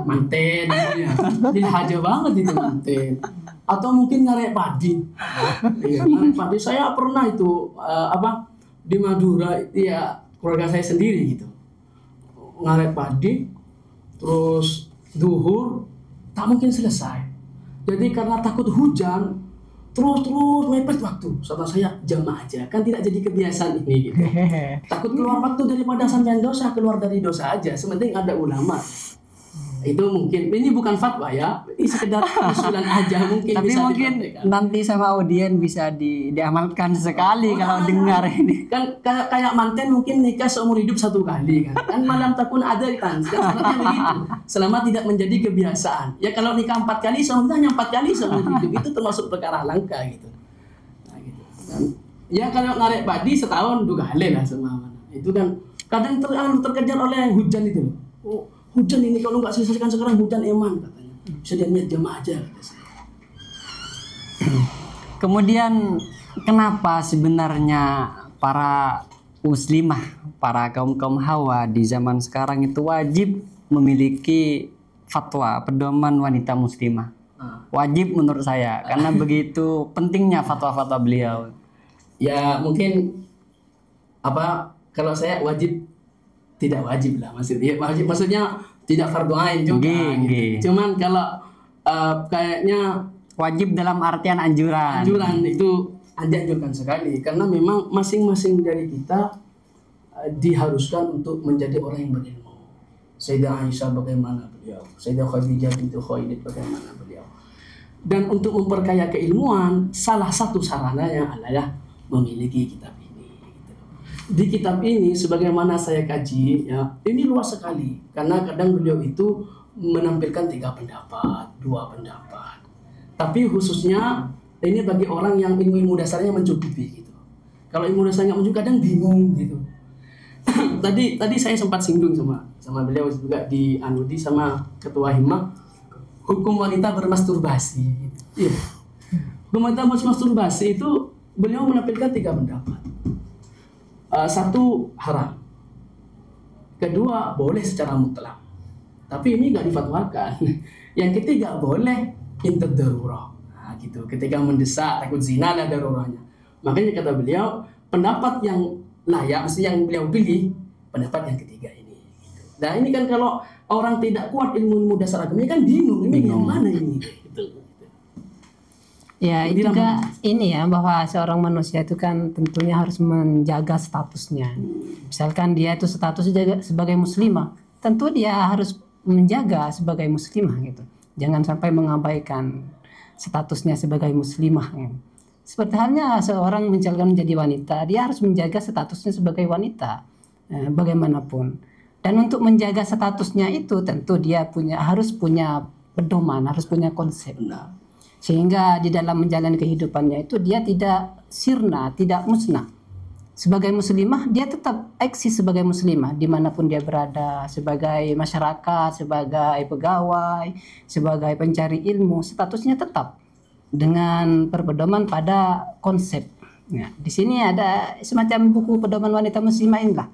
manten, ya. Dilhaja banget itu manten, atau mungkin ngarek padi. Ya, ngarek padi saya pernah itu di Madura ya keluarga saya sendiri gitu ngarek padi terus duhur tak mungkin selesai. Jadi karena takut hujan, terus mepet waktu. Sama saya jamaah aja, kan tidak jadi kebiasaan ini gitu. Takut keluar waktu daripada sampean dosa, keluar dari dosa aja. Sementing ada ulama. Itu mungkin ini bukan fatwa ya, ini sekedar usulan aja mungkin. Tapi bisa mungkin dipraktekkan. nanti sama audien bisa diamalkan sekali kalau dengar ini. Kan kayak manten mungkin nikah seumur hidup 1 kali kan malam takun ada kan syaratnya begitu, selama tidak menjadi kebiasaan. Ya kalau nikah 4 kali seumur hanya 4 kali seumur hidup itu termasuk perkara langka gitu. Nah, gitu kan. Ya kalau narik padi setahun 2 kali lah semua itu kan kadang terkejar oleh hujan itu. Oh, hujan ini kalau nggak selesaikan sekarang hujan eman katanya. Bisa dia niat jamaah aja kata saya. Kemudian kenapa sebenarnya para muslimah, para kaum hawa di zaman sekarang itu wajib memiliki fatwa pedoman wanita muslimah? Wajib menurut saya karena begitu pentingnya fatwa-fatwa beliau. Ya mungkin kalau saya wajib tidak wajib lah maksudnya tidak fardu ain juga. Gitu. Cuman kalau kayaknya wajib dalam artian anjuran itu dianjurkan sekali karena memang masing-masing dari kita diharuskan untuk menjadi orang yang berilmu. Sayyidah Aisyah bagaimana beliau, Sayyidah Khadijah binti Khuwailid bagaimana beliau. Dan untuk memperkaya keilmuan salah satu sarananya adalah memiliki kitab ini. Gitu. Di kitab ini sebagaimana saya kaji ya ini luas sekali karena kadang beliau itu menampilkan 3 pendapat, 2 pendapat. Tapi khususnya ini bagi orang yang ilmu dasarnya mencukupi gitu. Kalau ilmu dasarnya mencukupi kadang bingung gitu. tadi saya sempat singgung sama beliau juga di Anudi sama ketua Himmah hukum wanita bermasturbasi. Iya. Hukum wanita bermasturbasi itu beliau menampilkan 3 pendapat. 1 haram. Kedua boleh secara mutlak. Tapi ini nggak difatwakan. Yang ketiga boleh inted darurah. Nah, gitu. Ketika mendesak takut zina ada darurahnya. Makanya kata beliau pendapat yang layak, mesti yang beliau pilih pendapat yang ketiga ini. Gitu. Nah ini kan kalau orang tidak kuat ilmu dasar agama kan bingung ini yang mana ini. Gitu. Ya itu juga ini ya bahwa seorang manusia itu kan tentunya harus menjaga statusnya. Misalkan dia itu statusnya sebagai muslimah, tentu dia harus menjaga sebagai muslimah gitu. Jangan sampai mengabaikan statusnya sebagai muslimah. Gitu. Seperti halnya seorang misalkan menjadi wanita, dia harus menjaga statusnya sebagai wanita bagaimanapun. Dan untuk menjaga statusnya itu tentu dia harus punya pedoman, harus punya konsep. Sehingga di dalam menjalani kehidupannya itu dia tidak sirna, tidak musnah. Sebagai muslimah dia tetap eksis sebagai muslimah dimanapun dia berada, sebagai masyarakat, sebagai pegawai, sebagai pencari ilmu, statusnya tetap dengan berpedoman pada konsep. Nah, di sini ada semacam buku pedoman wanita muslimah inilah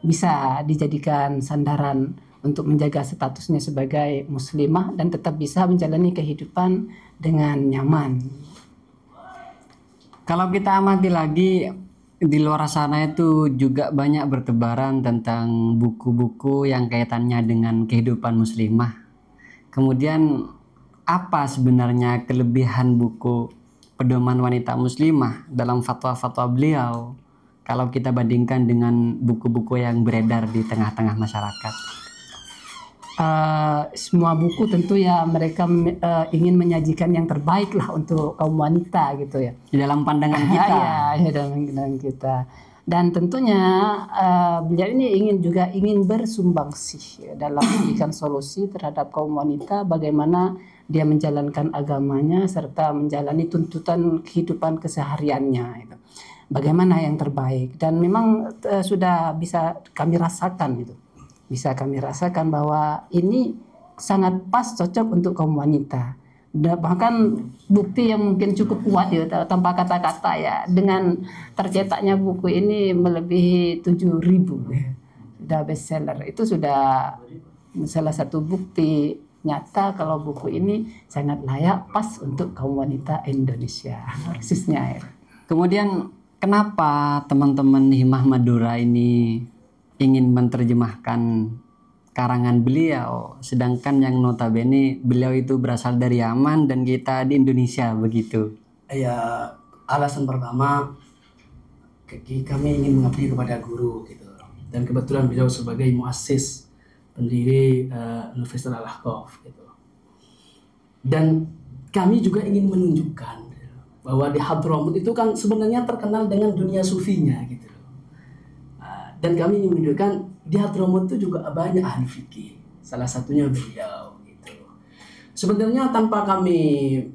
bisa dijadikan sandaran untuk menjaga statusnya sebagai muslimah dan tetap bisa menjalani kehidupan dengan nyaman. Kalau kita amati lagi di luar sana itu juga banyak bertebaran tentang buku-buku yang kaitannya dengan kehidupan muslimah. Kemudian apa sebenarnya kelebihan buku pedoman wanita muslimah dalam fatwa-fatwa beliau kalau kita bandingkan dengan buku-buku yang beredar di tengah-tengah masyarakat? Semua buku tentu ya mereka ingin menyajikan yang terbaik lah untuk kaum wanita gitu ya. Di dalam pandangan kita. Ya, dalam pandangan kita. Dan tentunya beliau ini ingin bersumbangsih ya, dalam memberikan solusi terhadap kaum wanita bagaimana dia menjalankan agamanya serta menjalani tuntutan kehidupan kesehariannya itu. Bagaimana yang terbaik dan memang sudah bisa kami rasakan itu. Bisa kami rasakan bahwa ini sangat pas cocok untuk kaum wanita. Bahkan bukti yang mungkin cukup kuat ya tanpa kata-kata ya dengan tercetaknya buku ini melebihi 7.000 sudah bestseller. Itu sudah salah satu bukti nyata kalau buku ini sangat layak pas untuk kaum wanita Indonesia khususnya ya. Kemudian kenapa teman-teman Himmah Madura ini ingin menerjemahkan karangan beliau, sedangkan yang notabene beliau itu berasal dari Yaman dan kita di Indonesia begitu? Ya alasan pertama kami ingin mengabdi kepada guru gitu, dan kebetulan beliau sebagai muassis pendiri Universitas Al-Ahqaf gitu. Dan kami juga ingin menunjukkan bahwa di Hadramut itu kan sebenarnya terkenal dengan dunia sufinya gitu. Dan kami ingin menunjukkan di Hadramut itu juga banyak ahli fikih. Salah satunya beliau gitu. Sebenarnya tanpa kami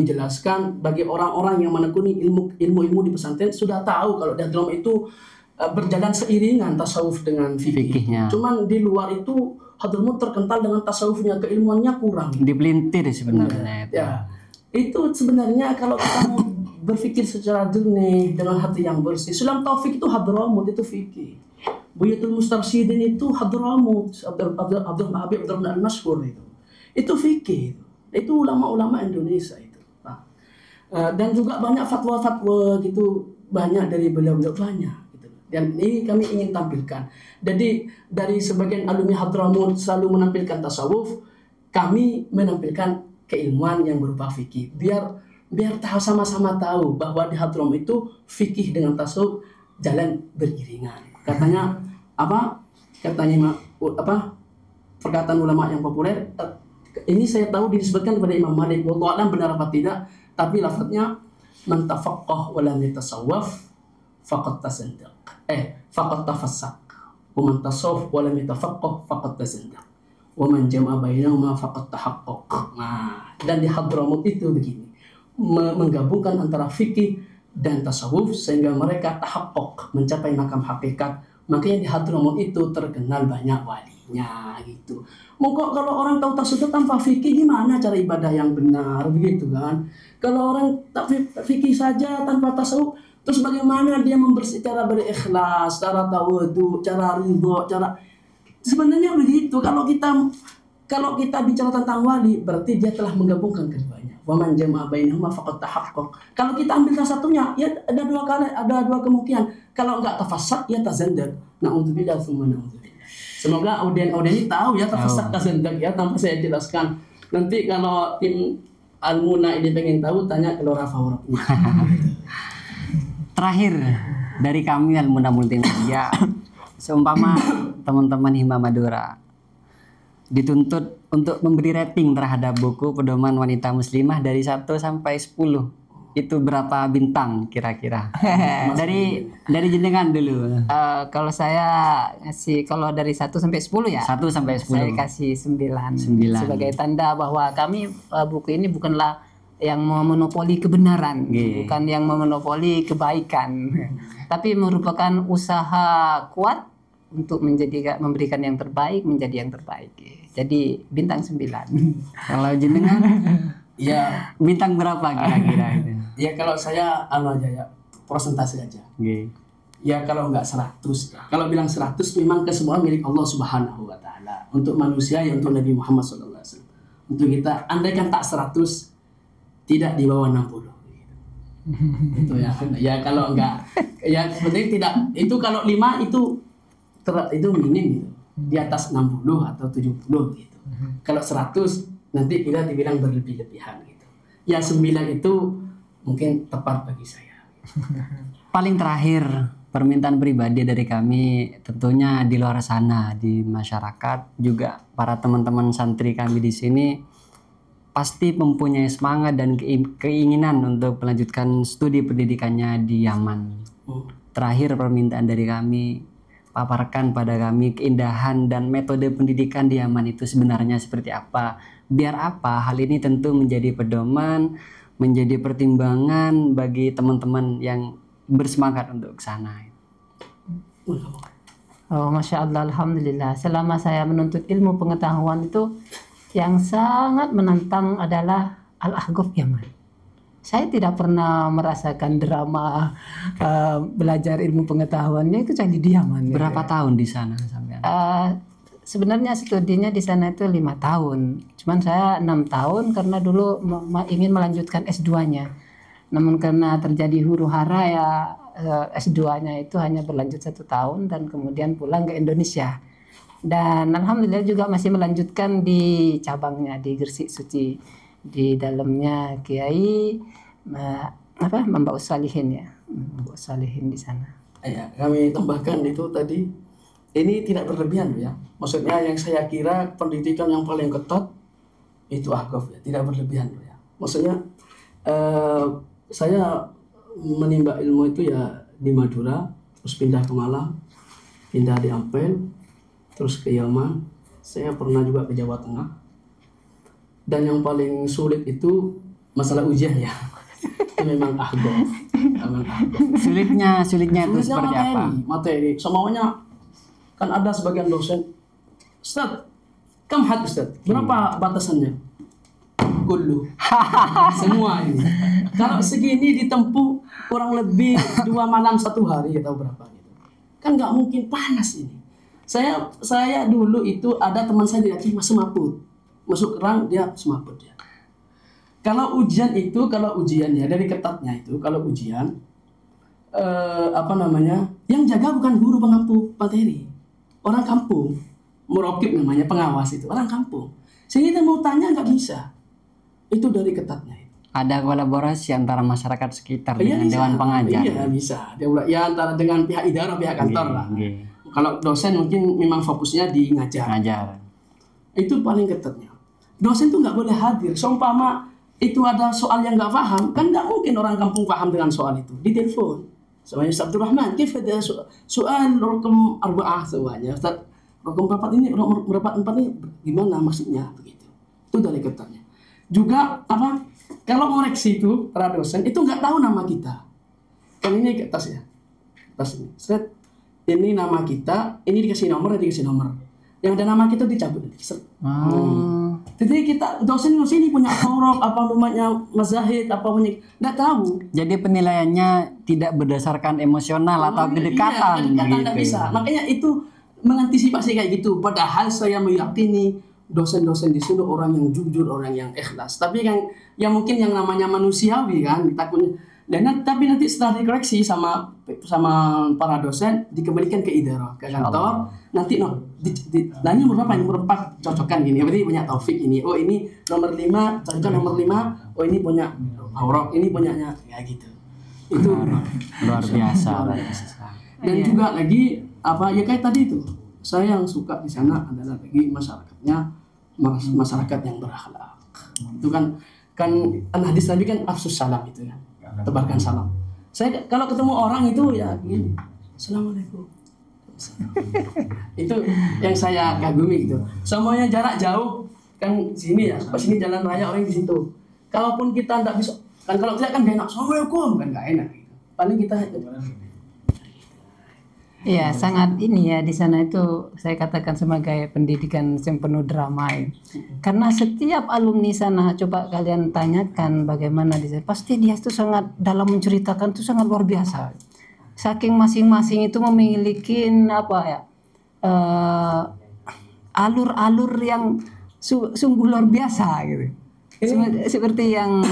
jelaskan, bagi orang-orang yang menekuni ilmu di pesantren sudah tahu kalau di Hadramut itu berjalan seiringan tasawuf dengan fikihnya. Cuman di luar itu Hadramut terkenal dengan tasawufnya, keilmuannya kurang. Dipelintir sebenarnya itu. Ya, itu sebenarnya kalau kita mau berpikir secara jernih dengan hati yang bersih. Sulam Taufik itu Hadramut, itu fikih. Buyatul Mustarsyidin itu Hadramut, Abdul Habib Abdurrahman Al-Masyhur itu fikih. Itu ulama-ulama Indonesia itu. Nah, dan juga banyak fatwa-fatwa gitu, banyak dari beliau-beliau banyak. Dan ini kami ingin tampilkan. Jadi dari sebagian alumni Hadramut selalu menampilkan tasawuf, kami menampilkan keilmuan yang berupa fikih. Biar tahu, sama-sama tahu bahwa di Hadramut itu fikih dengan tasawuf jalan beriringan. Katanya perkataan ulama yang populer, ini saya tahu disebutkan kepada Imam Malik, wallahu a'lam benar apa tidak, tapi lafadznya man tafaqqah wa lam yatasawwaf faqad tasaddaq. Faqad tafassaq. Wa man tasawwaf wa lam yatafaqqah faqad tasaddaq. Wa man jama'a bainahuma faqad tahaqqaq. Nah, dan di Hadramut itu begini, menggabungkan antara fikih dan tasawuf sehingga mereka tahaqqaq, mencapai makam hakikat. Makanya di Hadramut itu terkenal banyak walinya gitu. Mungkin kalau orang tahu tasawuf tanpa fikih, gimana cara ibadah yang benar begitu kan? Kalau orang tak fikih saja tanpa tasawuf, terus bagaimana dia membersih, cara berikhlas, cara tawadhu, cara ridho, cara sebenarnya begitu. Kalau kita bicara tentang wali, berarti dia telah menggabungkan keduanya. Wa man jama'a bainahuma faqad tahaqqaq. Kalau kita ambil salah satunya, ya ada dua kemungkinan. Kalau enggak tafassaq, ya tazandaq. Na'udzubillah tsumma na'udzubillah. Semoga audien ini tahu ya tafassaq tazandaq ya, tanpa saya jelaskan. Nanti kalau tim Almuna ini pengen tahu, tanya ke Lora Faurapnya. Terakhir dari kami Almuna Multimedia, seumpama teman-teman Hima Madura dituntut untuk memberi rating terhadap buku Pedoman Wanita Muslimah dari 1 sampai 10, itu berapa bintang kira-kira? dari jenengan dulu. Kalau saya ngasih, kalau dari 1 sampai 10 ya, 1 sampai 10 saya kasih 9 sebagai tanda bahwa kami buku ini bukanlah yang memonopoli kebenaran, bukan yang memonopoli kebaikan, tapi merupakan usaha kuat untuk memberikan yang terbaik, menjadi yang terbaik. Jadi bintang 9. Kalau jenengan ya bintang berapa kira-kira itu? Ya kalau saya aja ya, persentase aja. Ya kalau enggak 100. Kalau bilang 100 memang kesemua milik Allah Subhanahu wa taala. Untuk manusia ya untuk Nabi Muhammad sallallahu alaihi wasallam. Untuk kita andaikan tak 100, tidak di bawah 60 gitu. Itu ya. Ya kalau enggak ya sebenarnya tidak, itu kalau 5 itu minim gitu. Di atas 60 atau 70 gitu. Kalau 100 nanti kita dibilang berlebih-lebihan gitu. Ya 9 itu mungkin tepat bagi saya. Paling terakhir, permintaan pribadi dari kami, tentunya di luar sana, di masyarakat juga para teman-teman santri kami di sini pasti mempunyai semangat dan keinginan untuk melanjutkan studi pendidikannya di Yaman. Terakhir permintaan dari kami, paparkan pada kami keindahan dan metode pendidikan di Yaman itu sebenarnya seperti apa. Biar apa? Hal ini tentu menjadi pedoman, menjadi pertimbangan bagi teman-teman yang bersemangat untuk ke sana. Oh, Masya Allah, Alhamdulillah. Selama saya menuntut ilmu pengetahuan itu, yang sangat menantang adalah Al-Ahqaf Yaman. Saya tidak pernah merasakan drama belajar ilmu pengetahuannya itu kecuali di Yaman. Berapa tahun di sana sampai? Sebenarnya studinya di sana itu 5 tahun. Cuman saya 6 tahun karena dulu ingin melanjutkan S2-nya. Namun karena terjadi huru-hara ya S2-nya itu hanya berlanjut 1 tahun dan kemudian pulang ke Indonesia. Dan alhamdulillah juga masih melanjutkan di cabangnya di Gresik Suci. Di dalamnya Kiai Mbak Salihin ya, Mbak Salihin di sana. Ya, kami tambahkan itu tadi ini tidak berlebihan loh ya. Maksudnya yang saya kira pendidikan yang paling ketat itu Ahqaf ya, tidak berlebihan loh ya. Maksudnya saya menimba ilmu itu ya di Madura, terus pindah ke Malang, pindah di Ampel, terus ke Yaman. Saya pernah juga ke Jawa Tengah. Dan yang paling sulit itu masalah ujian ya. Itu memang Ahqaf. Sulitnya itu seperti apa? Materi. Semuanya kan ada sebagian dosen, Ustaz, kam had Ustaz? Berapa batasannya? Kullu. Semua ini. Kalau segini ditempuh kurang lebih 2 malam 1 hari atau berapa gitu. Kan nggak mungkin, panas ini. Saya dulu itu ada teman saya di Aceh semaput. Masuk kerang dia semaput ya. Kalau ujian ya dari ketatnya itu, kalau ujian yang jaga bukan guru pengampu materi, orang kampung, murokib namanya, pengawas itu orang kampung. Sehingga mau tanya nggak bisa. Itu dari ketatnya. Ada kolaborasi antara masyarakat sekitar dengan Bisa. dewan pengajar. Iya bisa. Ya antara dengan pihak idarah, pihak kantor lah. Kalau dosen mungkin memang fokusnya di ngajar. Itu paling ketatnya. Dosen tuh nggak boleh hadir. Seumpama itu ada soal yang nggak paham, kan nggak mungkin orang kampung paham dengan soal itu. Ditelepon. Semuanya Ustaz Abdul Rahman, kif ada soal rukun arba'ah semuanya. Ustaz, rukun 4 ini, rukun 4 ini gimana maksudnya begitu. Itu dari ketatnya. Juga kalau ngoreksi itu para dosen itu nggak tahu nama kita. Kan ini ke atas ya. Atas ini. Set. Ini nama kita, ini dikasih nomor. Yang ada nama kita dicabut. Jadi kita dosen ini punya sorok mazahid nggak tahu. Jadi penilaiannya tidak berdasarkan emosional atau kedekatan gitu. Gitu. Bisa. Makanya itu mengantisipasi kayak gitu. Padahal saya meyakini dosen-dosen di sini orang yang jujur, orang yang ikhlas. Tapi yang mungkin yang namanya manusiawi kan takutnya. Tapi nanti setelah dikoreksi sama para dosen dikembalikan ke idarah, ke kantor. Nanti ini nomor berapa? Nomor 4 cocokkan gini. Berarti punya Taufik ini. Oh ini nomor 5, cocok nomor 5. Oh ini punya Aurok, ini punyanya ya gitu. Itu luar biasa. Dan juga lagi ya kayak tadi itu. Saya yang suka di sana adalah lagi masyarakatnya, masyarakat yang berakhlak. Itu kan hadis Nabi kan afsus salam itu ya. Tebarkan salam. Saya kalau ketemu orang itu ya gini, Assalamualaikum. Itu yang saya kagumi gitu. Semuanya jarak jauh kan sini ya, pas sini jalan raya orang di situ. Kalaupun kita tidak bisa, kan kalau tidak kan gak enak. Assalamualaikum kan gak enak. Gitu. Paling kita Iya, sangat ini ya di sana itu saya katakan sebagai pendidikan yang penuh drama ya. Karena setiap alumni sana coba kalian tanyakan bagaimana di sana, pasti dia itu sangat dalam menceritakan itu sangat luar biasa. Saking masing-masing itu memiliki alur-alur yang sungguh luar biasa gitu. Seperti yang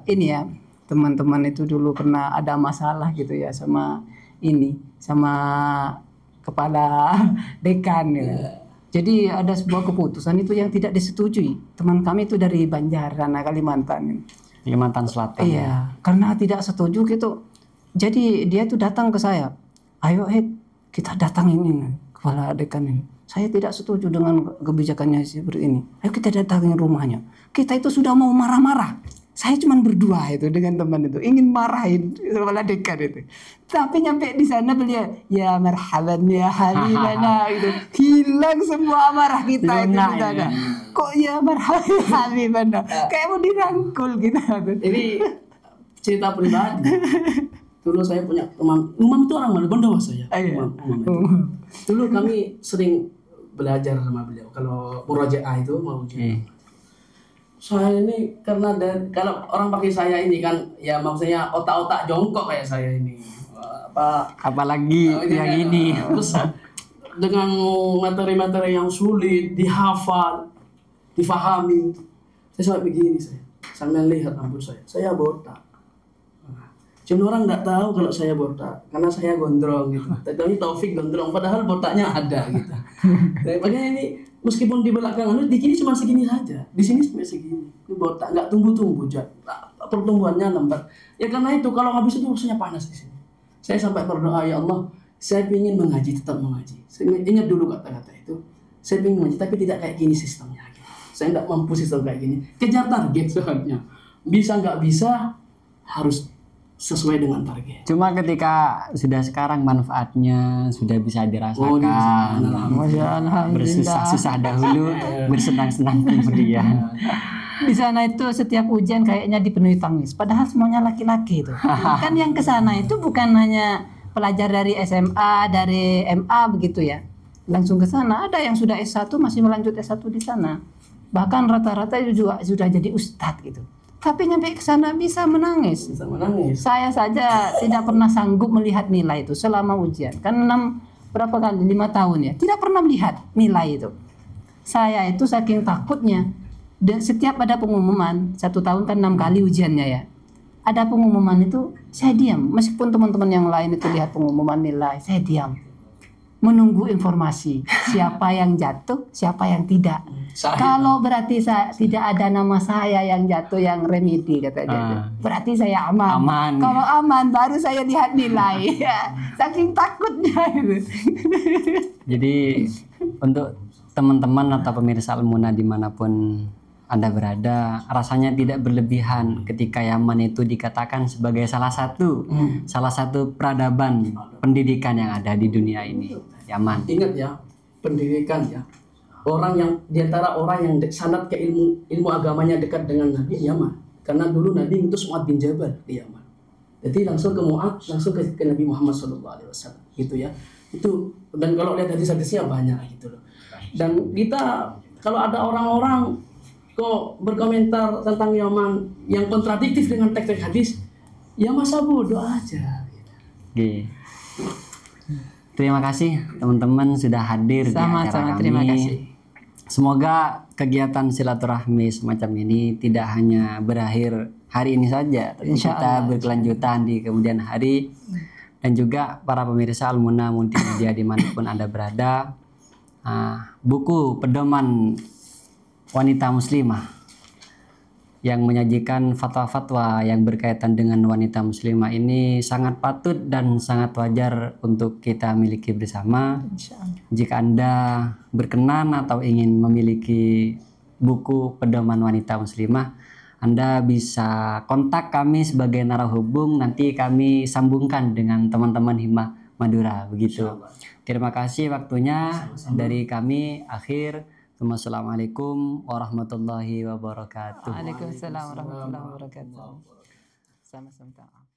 ini ya, teman-teman itu dulu pernah ada masalah gitu ya sama kepala dekan gitu. Jadi ada sebuah keputusan itu yang tidak disetujui. Teman kami itu dari Banjaran, Kalimantan Selatan. Iya, karena tidak setuju gitu. Jadi dia itu datang ke saya. Ayo kita datangin ini kepala dekan ini. Saya tidak setuju dengan kebijakannya seperti ini. Ayo kita datangin rumahnya. Kita itu sudah mau marah-marah. Saya cuma berdua itu dengan teman itu ingin marahin kepala dekan itu. Tapi nyampe di sana beliau ya marhaban ya habibana gitu. Hilang semua amarah kita itu di sana. Kok ya marhaban ya habibana? Kayak mau dirangkul gitu. Ini cerita pribadi. Dulu saya punya teman, Umam itu orang mana? Bondowo saya. Umam itu. Dulu kami sering belajar sama beliau. Kalau murojaah itu mau ujian. Saya ini karena kalau orang pakai saya ini kan ya maksudnya otak-otak jongkok kayak saya ini apalagi yang ini terus dengan materi-materi yang sulit dihafal difahami saya sampai begini sambil lihat rambut saya botak. Cuma orang nggak tahu kalau saya botak karena saya gondrong gitu. Tapi Taufik gondrong padahal botaknya ada gitu. Makanya ini meskipun di belakang di sini cuma segini saja, di sini sampai segini. Ini botak nggak tumbuh pertumbuhannya lambat. Ya karena itu kalau habis itu musuhnya panas di sini. Saya sampai berdoa ya Allah Saya ingin mengaji, tetap mengaji. Saya ingat dulu kata-kata itu. Saya ingin mengaji, tapi tidak kayak gini sistemnya. Gitu. Saya nggak mampu sistem kayak gini. Kejar target seharusnya. Bisa nggak bisa, harus sesuai dengan target. Cuma ketika sudah sekarang manfaatnya sudah bisa dirasakan. Bersusah-susah dahulu, bersenang-senang kemudian. Di sana itu setiap ujian kayaknya dipenuhi tangis. Padahal semuanya laki-laki itu. Kan yang ke sana itu bukan hanya pelajar dari SMA, dari MA begitu ya. Langsung ke sana. Ada yang sudah S1 masih melanjut S1 di sana. Bahkan rata-rata juga sudah jadi ustadz gitu. Tapi nyampe ke sana bisa menangis. Bisa menangis. Saya saja tidak pernah sanggup melihat nilai itu selama ujian. Kan 5 tahun ya. Tidak pernah melihat nilai itu. Saya itu saking takutnya. Dan setiap ada pengumuman, 1 tahun kan 6 kali ujiannya ya. Ada pengumuman itu, saya diam. Meskipun teman-teman yang lain itu lihat pengumuman nilai, saya diam. Menunggu informasi. Siapa yang jatuh, siapa yang tidak. Kalau berarti tidak ada nama saya yang jatuh, yang remedi katanya. Berarti saya aman. Kalau aman, baru saya lihat nilai. Saking takutnya itu. Jadi untuk teman-teman atau pemirsa Al-Muna dimanapun Anda berada, rasanya tidak berlebihan ketika Yaman itu dikatakan sebagai salah satu peradaban pendidikan yang ada di dunia ini. Yaman. Ingat ya, pendidikan ya. Orang yang diantara orang yang sanad ke ilmu agamanya dekat dengan Nabi Yaman. Karena dulu Nabi ngutus Mu'adz bin Jabal ke Yaman. Jadi langsung ke Mu'adz, langsung ke Nabi Muhammad SAW, gitu ya. Itu, dan kalau lihat hadis-hadisnya banyak gitu loh. Dan kita kalau ada orang-orang kok berkomentar tentang Yaman yang kontradiktif dengan teks-teks hadis, ya masa bodoh aja. Oke. Terima kasih teman-teman sudah hadir di acara kami. Terima kasih. Semoga kegiatan silaturahmi semacam ini tidak hanya berakhir hari ini saja, tapi kita berkelanjutan di kemudian hari. Dan juga para pemirsa Al-Muna Multimedia dimanapun Anda berada, buku pedoman wanita muslimah yang menyajikan fatwa-fatwa yang berkaitan dengan wanita muslimah ini sangat patut dan sangat wajar untuk kita miliki bersama. Jika Anda berkenan atau ingin memiliki buku pedoman wanita muslimah, Anda bisa kontak kami sebagai narahubung, nanti kami sambungkan dengan teman-teman Himah Madura begitu. Terima kasih waktunya. Dari kami akhir. Wassalamualaikum warahmatullahi wabarakatuh. Waalaikumsalam warahmatullahi wabarakatuh. Sama-sama.